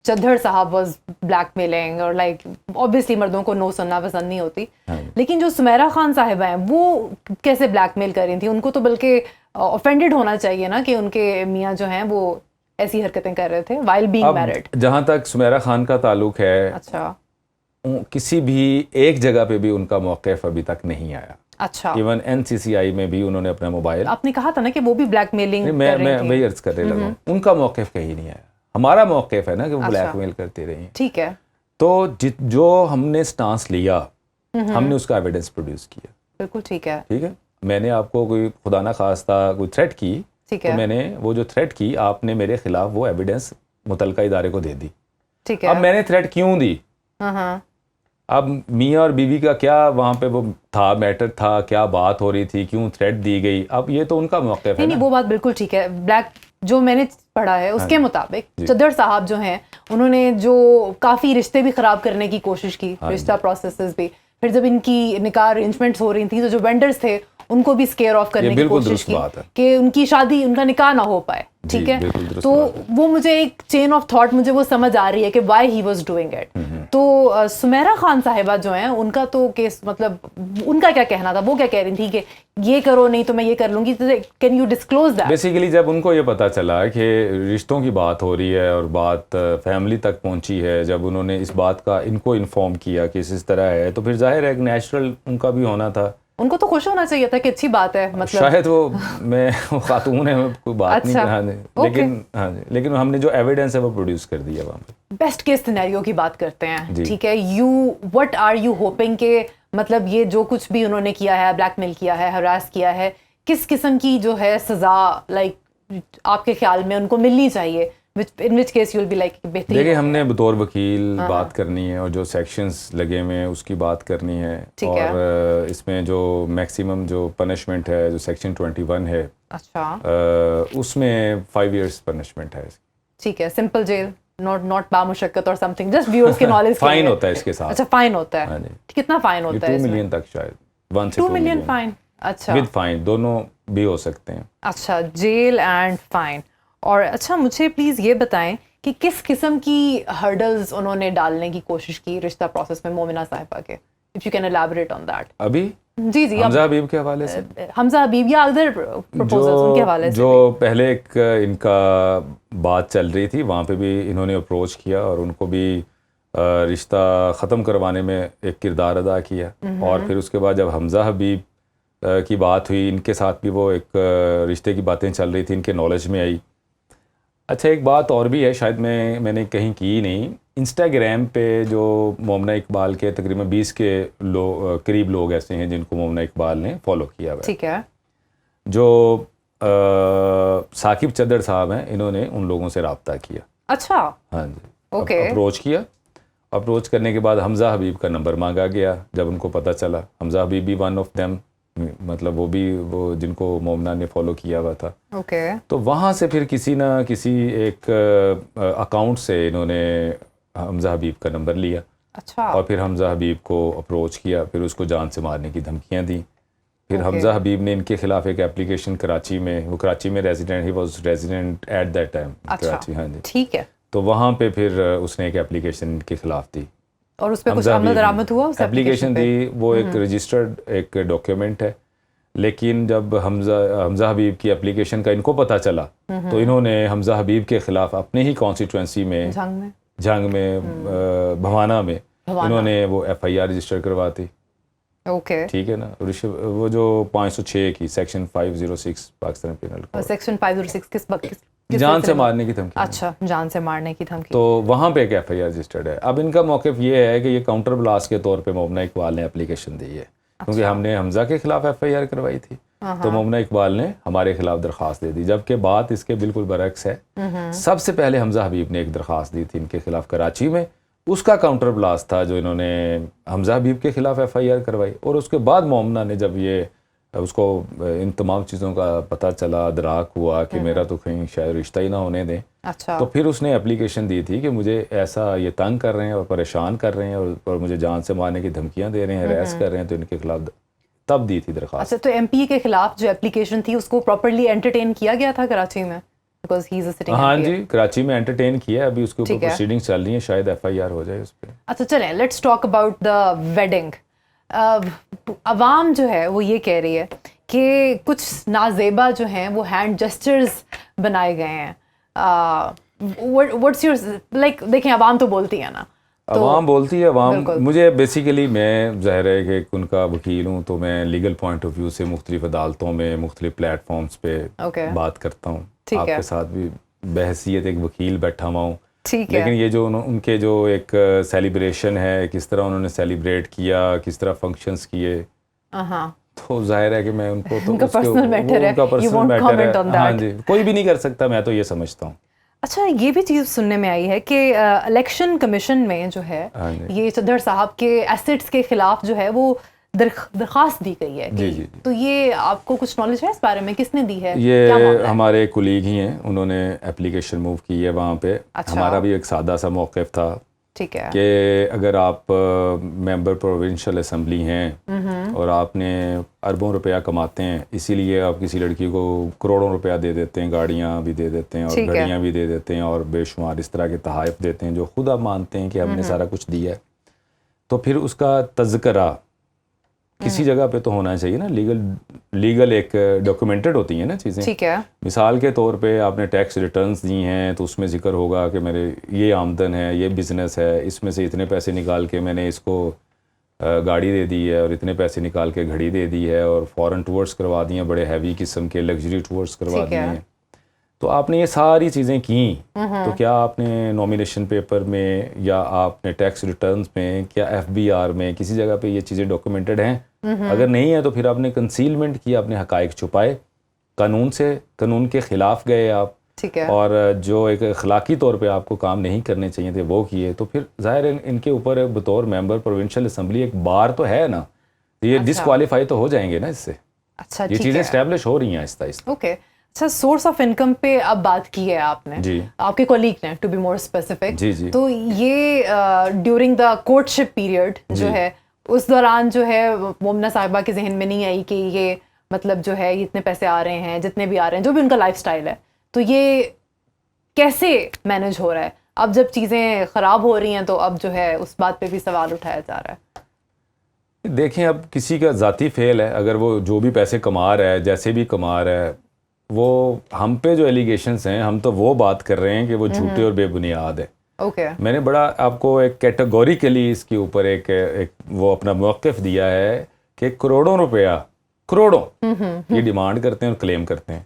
چدھر صاحب was black mailing اور like obviously مردوں کو نو سننا پسند نہیں ہوتی, لیکن جو سمیرہ خان صاحبہ ہیں وہ کیسے بلیک میل کر رہی تھیں؟ ان کو تو بلکہ offended ہونا چاہیے نا کہ ان کے میاں جو ہیں وہ ایسی حرکتیں کر رہے تھے while being married. جہاں تک سمیرہ خان کا تعلق ہے, اچھا, کسی بھی ایک جگہ پہ بھی ان کا موقف ابھی تک نہیں آیا. اچھا, ایون NCCI میں بھی انہوں نے اپنا موبائل, آپ نے کہا تھا نا کہ وہ بھی بلیک میلنگ میں وہی عرض کرنے لگا ہوں, ان کا موقف کہیں نہیں آیا. ہمارا موقف ہے نا کہ وہ بلیک میل کرتی رہی. ٹھیک ہے, تو جو ہم نے سٹانس لیا ہم نے اس کا ایویڈنس پروڈیوس کیا. بالکل ٹھیک ہے, ٹھیک ہے. میں نے آپ کو کوئی خدا نہ خواستہ کوئی تھریٹ کی تو میں نے وہ جو تھریٹ کی آپ نے میرے خلاف وہ ایویڈنس متعلقہ ادارے کو دے دی. ٹھیک ہے. اب میں نے تھریٹ کیوں دی؟ اب میاں اور بیوی کا کیا وہاں پہ وہ تھا, میٹر تھا, کیا بات ہو رہی تھی, کیوں تھریٹ دی گئی, اب یہ تو ان کا موقف ہے. نہیں وہ بات بالکل ٹھیک ہے. بلیک جو میں نے پڑھا ہے اس کے مطابق چدھر صاحب جو ہیں انہوں نے جو کافی رشتے بھی خراب کرنے کی کوشش کی, رشتہ پروسیسز بھی. پھر جب ان کی نکاح ارینجمنٹس ہو رہی تھیں تو جو وینڈرز تھے ان کو بھی اسکیئر آف کرنے کی کوشش کی کہ ان کی شادی, ان کا نکاح نہ ہو پائے. ٹھیک ہے, تو وہ مجھے ایک چین آف تھاٹ مجھے وہ سمجھ آ رہی ہے کہ why he was doing it. تو سمیرہ خان صاحبہ جو ہیں ان کا تو کیس, مطلب ان کا کیا کہنا تھا, وہ کیا کہہ رہی تھی کہ یہ کرو نہیں تو میں یہ کر لوں گی, can you disclose that? Basically جب ان کو یہ پتا چلا کہ رشتوں کی بات ہو رہی ہے اور بات فیملی تک پہنچی ہے, جب انہوں نے اس بات کا ان کو انفارم کیا کہ اس طرح ہے, تو پھر ظاہر ہے ایک نیچرل ان کا بھی ہونا تھا. ان کو تو خوش ہونا چاہیے تھا کہ اچھی بات ہے, مطلب شاید وہ میں خاتون ہے کوئی بات نہیں کہا, لیکن ہم نے جو ایویڈنس ہے وہ پروڈیوس کر دیا وہاں پہ. بیسٹ کیس سینیریو کی بات کرتے ہیں. ٹھیک ہے, وٹ آر یو ہوپنگ کہ مطلب یہ جو کچھ بھی انہوں نے کیا ہے, بلیک میل کیا ہے, ہراس کیا ہے, کس قسم کی جو ہے سزا لائک آپ کے خیال میں ان کو ملنی چاہیے, in which case you'll be like بہترین. دیکھیں ہم نے بطور وکیل بات کرنی ہے اور جو سیکشنز لگے ہوئے ہیں اس کی بات کرنی ہے, اور اس میں جو میکسیمم جو پنشمنٹ ہے جو سیکشن 21 ہے, اچھا اس میں 5 years پنشمنٹ ہے. ٹھیک ہے, سمپل جیل, ناٹ بامشقت اور سم تھنگ, جسٹ ویورز کے نالج. فائن ہوتا ہے اس کے ساتھ. اچھا فائن ہوتا ہے, کتنا فائن ہوتا ہے؟ 2 million تک شاید, 1 سے 2 million فائن. اچھا, ود فائن دونوں بھی ہو سکتے ہیں. اچھا, جیل اینڈ فائن. اور اچھا مجھے پلیز یہ بتائیں کہ کس قسم کی ہرڈلز انہوں نے ڈالنے کی کوشش کی رشتہ پروسیس میں مومنہ صاحبہ کے, if you can elaborate on that. ابھی جی حمزہ حبیب کے حوالے سے, حمزہ حبیب یا ادر پروپوزلز ان کے حوالے سے جو پہلے ایک ان کا بات چل رہی تھی وہاں پہ بھی انہوں نے اپروچ کیا اور ان کو بھی رشتہ ختم کروانے میں ایک کردار ادا کیا. اور پھر اس کے بعد جب حمزہ حبیب کی بات ہوئی, ان کے ساتھ بھی وہ ایک رشتے کی باتیں چل رہی تھیں, ان کے نالج میں آئی. اچھا ایک بات اور بھی ہے, شاید میں نے کہیں کی نہیں, انسٹاگرام پہ جو مومنہ اقبال کے تقریباً 20 کے قریب لوگ ایسے ہیں جن کو مومنہ اقبال نے فالو کیا ہوا ہے. ٹھیک ہے, جو ثاقب چدھر صاحب ہیں انہوں نے ان لوگوں سے رابطہ کیا. اچھا, ہاں جی, اپروچ کیا. اپروچ کرنے کے بعد حمزہ حبیب کا نمبر مانگا گیا. جب ان کو پتہ چلا, حمزہ حبیب بھی ون آف دیم, مطلب وہ بھی وہ جن کو مومنہ نے فالو کیا ہوا تھا. تو وہاں سے پھر کسی نہ کسی ایک اکاؤنٹ سے انہوں نے حمزہ حبیب کا نمبر لیا. اچھا, اور پھر حمزہ حبیب کو اپروچ کیا, پھر اس کو جان سے مارنے کی دھمکیاں دیں. پھر حمزہ حبیب نے ان کے خلاف ایک اپلیکیشن کراچی میں, وہ کراچی میں resident, he was resident at that time Karachi. ہاں جی, ٹھیک ہے. تو وہاں پہ پھر اس نے ایک اپلیکیشن ان کے خلاف دی اور اس پہ کچھ عمل درآمد ہوا. اس اپلیکیشن دی, وہ ایک رجسٹرڈ ایک ڈاکیومنٹ ہے, لیکن جب حمزہ حبیب کی اپلیکیشن کا ان کو پتہ چلا تو انہوں نے حمزہ حبیب کے خلاف اپنے ہی کانسٹیٹوئنسی میں جھنگ میں بھوانہ میں انہوں نے وہ FIR رجسٹر کرواتی. ٹھیک ہے نا, وہ جو 506 کی section 506 Pakistan penal code, section 506 کس جان سے مارنے کی دھمکی. اچھا, جان سے مارنے کی دھمکی. تو وہاں پہ ایک FIR رجسٹرڈ ہے. اب ان کا موقف یہ ہے کہ یہ کاؤنٹر بلاس کے طور پہ مومنہ اقبال نے اپلیکیشن دی ہے, کیونکہ ہم نے حمزہ کے خلاف FIR کروائی تھی, تو مومنہ اقبال نے ہمارے خلاف درخواست دے دی. جبکہ بات اس کے بالکل برعکس ہے. سب سے پہلے حمزہ حبیب نے ایک درخواست دی تھی ان کے خلاف کراچی میں, اس کا کاؤنٹر بلاس تھا جو انہوں نے حمزہ حبیب کے خلاف FIR کروائی. اور اس کے بعد مومنہ نے جب یہ اس کو ان تمام چیزوں کا پتہ چلا, ادراک ہوا کہ میرا تو کہیں شاید رشتہ ہی نہ ہونے دیں, تو پھر اس نے اپلیکیشن دی تھی کہ مجھے ایسا یہ تنگ کر رہے ہیں اور پریشان کر رہے ہیں اور مجھے جان سے مارنے کی دھمکیاں دے رہے ہیں, ہراس کر رہے ہیں, تو ان کے خلاف تب دی تھی درخواست. اچھا, تو MP کے خلاف جو اپلیکیشن تھی اس کو پراپرلی انٹرٹین کیا گیا تھا کراچی میں؟ because he is a sitting ہاں MP. جی کراچی میں انٹرٹین کیا ہے, ابھی اس کے اوپر پروسیڈنگز چل رہی ہیں, شاید FIR ہو جائے اس پہ. اچھا چلیں let's talk about the wedding. عوام جو ہے وہ یہ کہہ رہی ہے کہ کچھ نازیبا جو ہیں وہ ہینڈ جسچرز بنائے گئے ہیں. واٹس یور لائک, دیکھیں عوام تو بولتی ہے نا, عوام بولتی ہے. عوام مجھے بیسیکلی, میں ظاہر ہے کہ ان کا وکیل ہوں, تو میں لیگل پوائنٹ آف ویو سے مختلف عدالتوں میں مختلف پلیٹ فارمز پہ بات کرتا ہوں. آپ کے ساتھ بھی بحیثیت ایک وکیل بیٹھا ہوا ہوں. لیکن یہ جو ان کے جو ایک سیلیبریشن ہے, کس طرح انہوں نے سیلیبریٹ کیا, کس طرح فنکشنز کیے, تو ظاہر ہے کہ میں ان کو تو ان کا پرسنل میٹر ہے, ہاں جی, کوئی بھی نہیں کر سکتا, میں تو یہ سمجھتا ہوں. اچھا یہ بھی چیز سننے میں آئی ہے کہ الیکشن کمیشن میں جو ہے یہ صدر صاحب کے ایسٹس کے خلاف جو ہے وہ درخواست دی گئی ہے. جی تو یہ آپ کو کچھ نالج ہے اس بارے میں, کس نے دی ہے؟ یہ ہمارے کولیگ ہی ہیں, انہوں نے اپلیکیشن موو کی ہے وہاں پہ. ہمارا بھی ایک سادہ سا موقف تھا کہ اگر آپ ممبر پروونشل اسمبلی ہیں اور آپ نے اربوں روپیہ کماتے ہیں, اسی لیے آپ کسی لڑکی کو کروڑوں روپیہ دے دیتے ہیں, گاڑیاں بھی دے دیتے ہیں اور گھڑیاں بھی دے دیتے ہیں اور بے شمار اس طرح کے تحائف دیتے ہیں جو خود آپ مانتے ہیں کہ ہم نے سارا کچھ دیا ہے, تو پھر اس کا تذکرہ کسی جگہ پہ تو ہونا چاہیے نا. لیگل ایک ڈاکومنٹڈ ہوتی ہیں نا چیزیں. مثال کے طور پہ آپ نے ٹیکس ریٹرنز دی ہیں تو اس میں ذکر ہوگا کہ میرے یہ آمدن ہے, یہ بزنس ہے, اس میں سے اتنے پیسے نکال کے میں نے اس کو گاڑی دے دی ہے اور اتنے پیسے نکال کے گھڑی دے دی ہے اور فورن ٹورس کروا دی ہیں, بڑے ہیوی قسم کے لگژری ٹورس کروا دیے ہیں. تو آپ نے یہ ساری چیزیں کیں, تو کیا آپ نے نومینیشن پیپر میں یا آپ نے ٹیکس ریٹرنز میں, کیا FBR میں کسی جگہ پہ یہ چیزیں ڈاکومنٹڈ ہیں؟ اگر نہیں ہے تو پھر آپ نے کنسیلمنٹ کی, اپنے حقائق چھپائے, قانون کے خلاف گئے آپ, اور جو ایک اخلاقی طور پہ آپ کو کام نہیں کرنے چاہیے تھے وہ کیے, تو پھر ظاہر ہے ان کے اوپر بطور ممبر پروونشل اسمبلی ایک بار تو ہے نا, یہ ڈسکوالیفائی تو ہو جائیں گے نا اس سے. اچھا یہ چیزیں اسٹیبلش ہو رہی ہیں آہستہ آہستہ. اوکے. اچھا سورس آف انکم پہ اب بات کی ہے آپ نے, جی آپ کے کولیگ نے, ٹو بی مور اسپیسیفک. جی تو یہ ڈیورنگ دا کورٹشپ پیریڈ جو ہے اس دوران جو ہے مومنہ صاحبہ کے ذہن میں نہیں آئی کہ یہ مطلب جو ہے اتنے پیسے آ رہے ہیں, جتنے بھی آ رہے ہیں, جو بھی ان کا لائف سٹائل ہے, تو یہ کیسے مینج ہو رہا ہے؟ اب جب چیزیں خراب ہو رہی ہیں تو اب جو ہے اس بات پہ بھی سوال اٹھایا جا رہا ہے. دیکھیں اب کسی کا ذاتی فعل ہے, اگر وہ جو بھی پیسے کما رہا ہے, جیسے بھی کما رہا ہے, وہ ہم پہ جو ایلیگیشنس ہیں ہم تو وہ بات کر رہے ہیں کہ وہ جھوٹے اور بے بنیاد ہے. میں نے بڑا آپ کو ایک کیٹیگوریکلی اس کے اوپر ایک وہ اپنا موقف دیا ہے کہ کروڑوں روپیہ یہ ڈیمانڈ کرتے ہیں اور کلیم کرتے ہیں,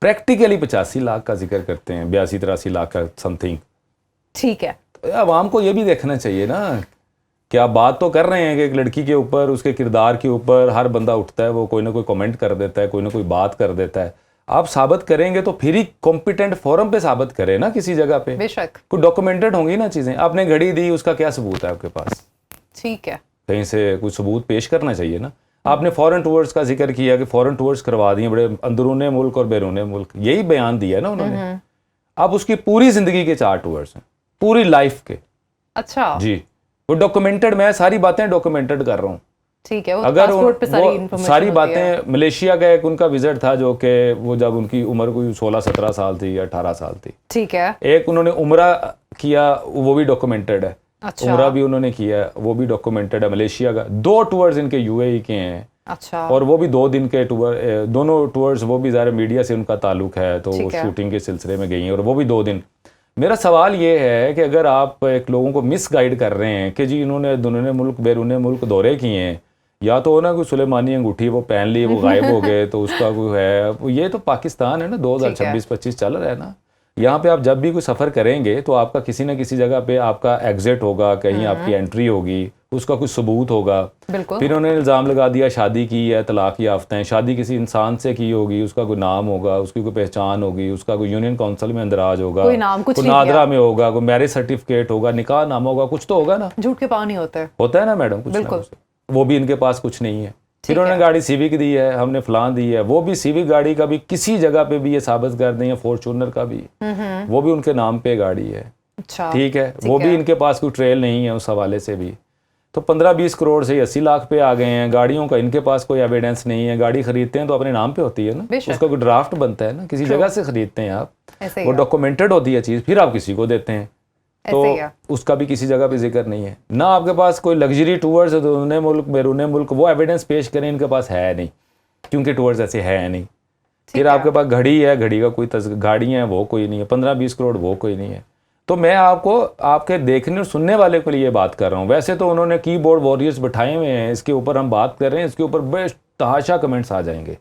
پریکٹیکلی 85 لاکھ کا ذکر کرتے ہیں, 82-83 لاکھ کا سم تھنگ. ٹھیک ہے, عوام کو یہ بھی دیکھنا چاہیے نا کہ آپ بات تو کر رہے ہیں کہ ایک لڑکی کے اوپر, اس کے کردار کے اوپر ہر بندہ اٹھتا ہے, وہ کوئی نہ کوئی کمنٹ کر دیتا ہے, کوئی نہ کوئی بات کر دیتا ہے. آپ ثابت کریں گے تو پھر ہی کمپیٹنٹ فورم پہ ثابت کریں نا, کسی جگہ پہ بے شک کوئی ڈاکومنٹڈ ہوں گی نا چیزیں. آپ نے گھڑی دی, اس کا کیا ثبوت ہے آپ کے پاس؟ ٹھیک ہے, کہیں سے کوئی ثبوت پیش کرنا چاہیے نا. آپ نے فورن ٹورس کا ذکر کیا کہ فورن ٹورس کروا دیے, بڑے اندرون ملک اور بیرون ملک, یہی بیان دیا نا انہوں نے. اب اس کی پوری زندگی کے 4 ٹورس ہیں, پوری لائف کے. اچھا جی, وہ ڈاکومنٹڈ, میں ساری باتیں ڈاکومنٹڈ کر رہا ہوں. ٹھیک ہے, اگر ساری باتیں, ملیشیا کا ایک ان کا وزٹ تھا جو کہ وہ جب ان کی عمر کوئی 16-17 سال تھی یا 18 سال تھی. ٹھیک ہے, ایک انہوں نے عمرہ کیا, وہ بھی ڈاکومنٹڈ ہے. عمرہ بھی انہوں نے کیا, وہ بھی ڈاکومنٹڈ ہے. ملیشیا کا 2 ٹورز ان کے UAE کے ہیں. اچھا, اور وہ بھی 2 دن کے ٹور, دونوں ٹورز وہ بھی ظاہر میڈیا سے ان کا تعلق ہے تو وہ شوٹنگ کے سلسلے میں گئی ہیں, اور وہ بھی 2 دن. میرا سوال یہ ہے کہ اگر آپ ایک لوگوں کو مس گائیڈ کر رہے ہیں کہ جی انہوں نے دونوں ملک بیرون ملک دورے کیے ہیں, یا تو نا کوئی سلیمانی انگوٹھی وہ پہن لی, وہ غائب ہو گئے, تو اس کا کوئی ہے. یہ تو پاکستان ہے نا, 2026-25 چل رہا ہے نا. یہاں پہ آپ جب بھی کوئی سفر کریں گے تو آپ کا کسی نہ کسی جگہ پہ آپ کا ایگزٹ ہوگا, کہیں آپ کی انٹری ہوگی, اس کا کوئی ثبوت ہوگا. پھر انہوں نے الزام لگا دیا شادی کی ہے, طلاق یافتہ ہیں, شادی کسی انسان سے کی ہوگی, اس کا کوئی نام ہوگا, اس کی کوئی پہچان ہوگی, اس کا کوئی یونین کونسل میں اندراج ہوگا, کوئی نادرا میں ہوگا, کوئی میرج سرٹیفکیٹ ہوگا, نکاح نامہ ہوگا, کچھ تو ہوگا نا. جھوٹ کے پاؤں نہیں ہوتا ہے نا میڈم, کچھ وہ بھی ان کے پاس کچھ نہیں ہے. پھر انہوں نے گاڑی سیوک دی ہے, ہم نے فلان دی ہے, وہ بھی سیوک گاڑی کا بھی کسی جگہ پہ بھی یہ ثابت کر دیں, فارچونر کا بھی, وہ بھی ان کے نام پہ گاڑی ہے. ٹھیک ہے, وہ بھی ان کے پاس کوئی ٹریل نہیں ہے اس حوالے سے بھی. تو 15-20 کروڑ سے 80 لاکھ پہ آ گئے ہیں. گاڑیوں کا ان کے پاس کوئی ایویڈنس نہیں ہے. گاڑی خریدتے ہیں تو اپنے نام پہ ہوتی ہے نا, اس کا کوئی ڈرافٹ بنتا ہے نا, کسی جگہ سے خریدتے ہیں آپ, وہ ڈاکومنٹڈ ہوتی ہے چیز, پھر آپ کسی کو دیتے ہیں, تو اس کا بھی کسی جگہ پہ ذکر نہیں ہے. نہ آپ کے پاس کوئی لگژری ٹورز ملک بیرون ملک وہ ایویڈنس پیش کریں, ان کے پاس ہے نہیں, کیونکہ ٹورز ایسے ہے نہیں. پھر آپ کے پاس گھڑی ہے, گھڑی کا کوئی گاڑیاں ہیں وہ کوئی نہیں ہے, 15-20 کروڑ وہ کوئی نہیں ہے. تو میں آپ کو آپ کے دیکھنے اور سننے والے کے لیے بات کر رہا ہوں. ویسے تو انہوں نے کی بورڈ وارریئرز بٹھائے ہوئے ہیں, اس کے اوپر ہم بات کر رہے ہیں, اس کے اوپر بے تحاشا کمنٹس آ جائیں گے.